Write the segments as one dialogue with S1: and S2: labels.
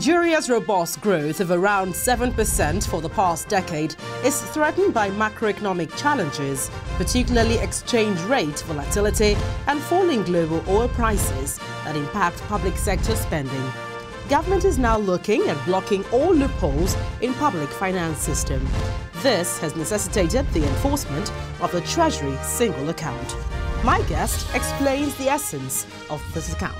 S1: Nigeria's robust growth of around 7% for the past decade is threatened by macroeconomic challenges, particularly exchange rate volatility and falling global oil prices that impact public sector spending. Government is now looking at blocking all loopholes in public finance system. This has necessitated the enforcement of the Treasury single account. My guest explains the essence of this account.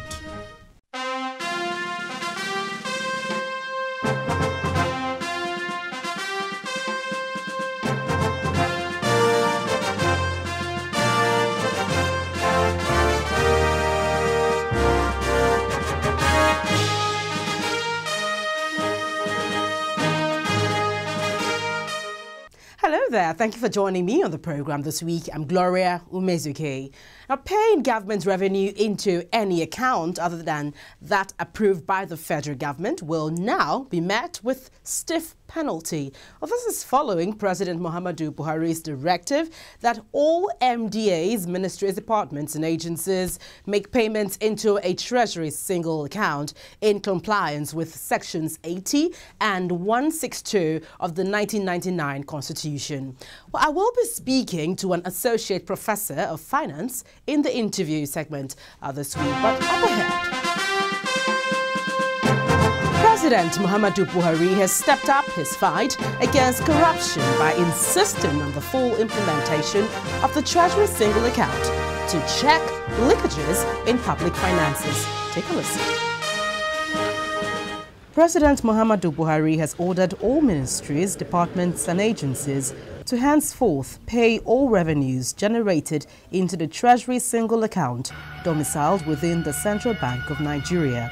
S1: Hello there. Thank you for joining me on the program this week. I'm Gloria Umezuke. Now, paying government revenue into any account other than that approved by the federal government will now be met with stiff penalty. Well, this is following President Muhammadu Buhari's directive that all MDAs, ministries, departments and agencies make payments into a Treasury single account in compliance with Sections 80 and 162 of the 1999 Constitution. Well, I will be speaking to an associate professor of finance in the interview segment this week, but up ahead. President Muhammadu Buhari has stepped up his fight against corruption by insisting on the full implementation of the Treasury single account to check leakages in public finances. Take a listen. President Muhammadu Buhari has ordered all ministries, departments and agencies to henceforth pay all revenues generated into the Treasury single account domiciled within the Central Bank of Nigeria.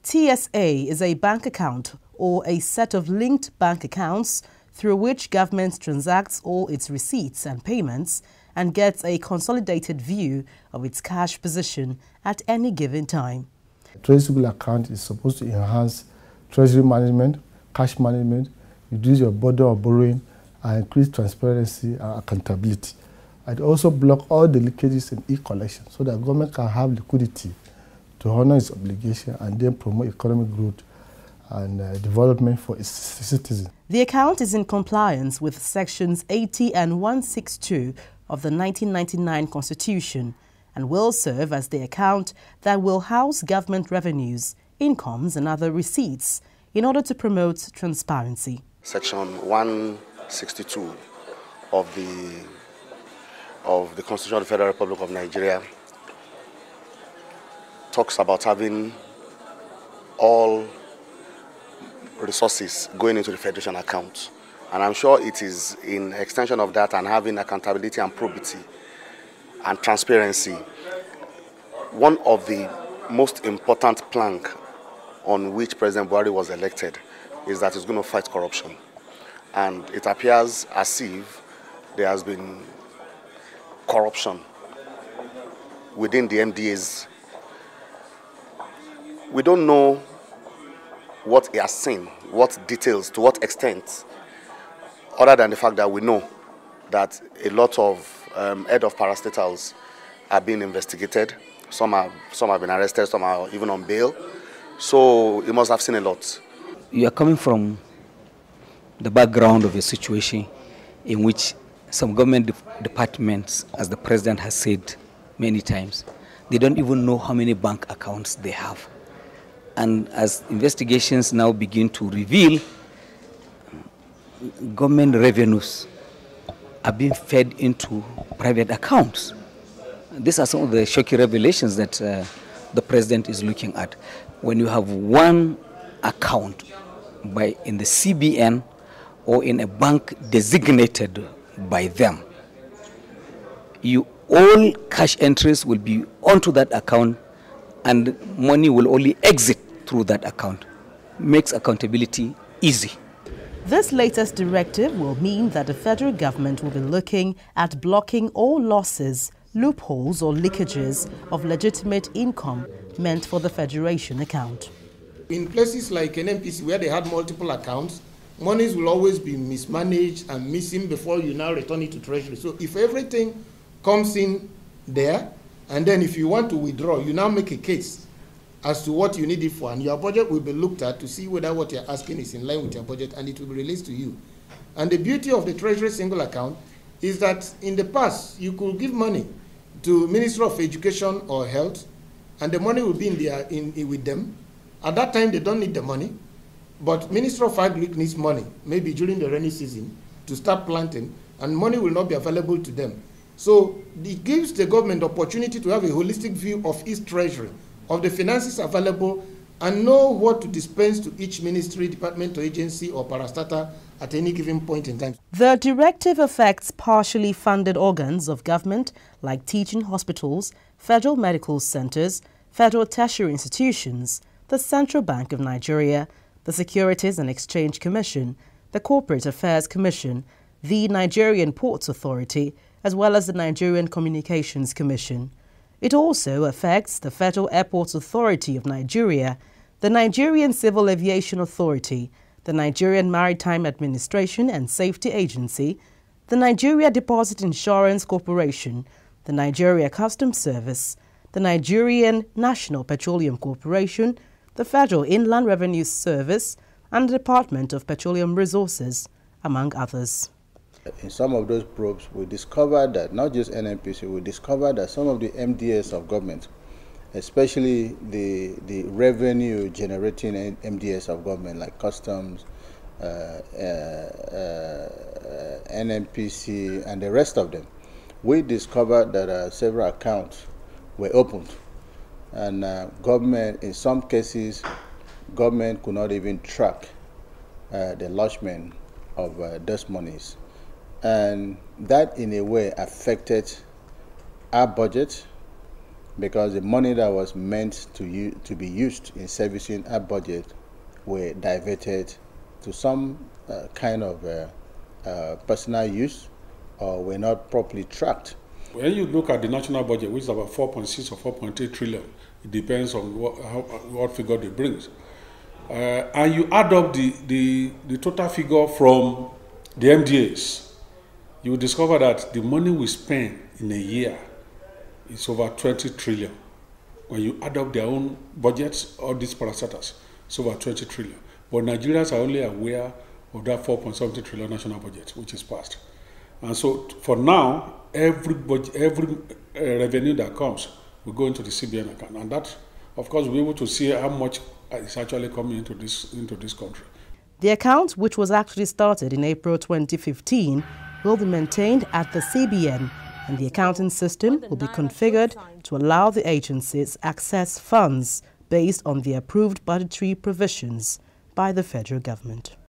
S1: TSA is a bank account or a set of linked bank accounts through which government transacts all its receipts and payments and gets a consolidated view of its cash position at any given time.
S2: A Treasury account is supposed to enhance treasury management, cash management, reduce your burden of borrowing, and increase transparency and accountability. I'd also block all the leakages in e-collection so that government can have liquidity to honor its obligation and then promote economic growth and development for its citizens.
S1: The account is in compliance with Sections 80 and 162 of the 1999 Constitution and will serve as the account that will house government revenues, incomes and other receipts in order to promote transparency.
S3: Section 162 of the Constitution of the Federal Republic of Nigeria talks about having all resources going into the Federation account. And I'm sure it is in extension of that and having accountability and probity and transparency. One of the most important plank on which President Buhari was elected is that he's going to fight corruption. And it appears as if there has been corruption within the MDAs. We don't know what he has seen, what details, to what extent, other than the fact that we know that a lot of head of parastatals are being investigated. Some have been arrested, some are even on bail. So he must have seen a lot.
S4: You are coming from the background of a situation in which some government departments, as the president has said many times, they don't even know how many bank accounts they have. And as investigations now begin to reveal, government revenues are being fed into private accounts. These are some of the shocking revelations that the president is looking at. When you have one account in the CBN or in a bank designated by them, all cash entries will be onto that account and money will only exit through that account. Makes accountability easy.
S1: This latest directive will mean that the federal government will be looking at blocking all losses, loopholes or leakages of legitimate income meant for the Federation account.
S5: In places like NNPC where they had multiple accounts, monies will always be mismanaged and missing before you now return it to Treasury. So if everything comes in there, and then if you want to withdraw, you now make a case as to what you need it for, and your budget will be looked at to see whether what you're asking is in line with your budget, and it will be released to you. And the beauty of the Treasury single account is that in the past, you could give money to Ministry of Education or Health, and the money will be with them. At that time, they don't need the money, but Ministry of Agri needs money, maybe during the rainy season, to start planting, and money will not be available to them. So it gives the government the opportunity to have a holistic view of its treasury, of the finances available, and know what to dispense to each ministry, department, or agency, or parastatal at any given point in time.
S1: The directive affects partially funded organs of government like teaching hospitals, federal medical centers, federal tertiary institutions, the Central Bank of Nigeria, the Securities and Exchange Commission, the Corporate Affairs Commission, the Nigerian Ports Authority, as well as the Nigerian Communications Commission. It also affects the Federal Airports Authority of Nigeria, the Nigerian Civil Aviation Authority, the Nigerian Maritime Administration and Safety Agency, the Nigeria Deposit Insurance Corporation, the Nigeria Customs Service, the Nigerian National Petroleum Corporation, the Federal Inland Revenue Service, and the Department of Petroleum Resources, among others.
S6: In some of those probes, we discovered that, not just NNPC, we discovered that some of the MDS of government, especially the revenue generating MDS of government like customs, NNPC, and the rest of them, we discovered that several accounts were opened. And government, in some cases, government could not even track the lodgement of those monies. And that, in a way, affected our budget, because the money that was meant to be used in servicing our budget were diverted to some kind of personal use, or were not properly tracked.
S7: When you look at the national budget, which is about 4.6 or 4.8 trillion, it depends on what figure they bring. And you add up the total figure from the MDAs, you will discover that the money we spend in a year is over 20 trillion. When you add up their own budgets, all these parastatals, it's over 20 trillion. But Nigerians are only aware of that 4.7 trillion national budget, which is passed. And so for now, every revenue that comes will go into the CBN account. And that, of course, we'll be able to see how much is actually coming into this country.
S1: The account, which was actually started in April 2015, will be maintained at the CBN, and the accounting system will be configured to allow the agencies access funds based on the approved budgetary provisions by the federal government.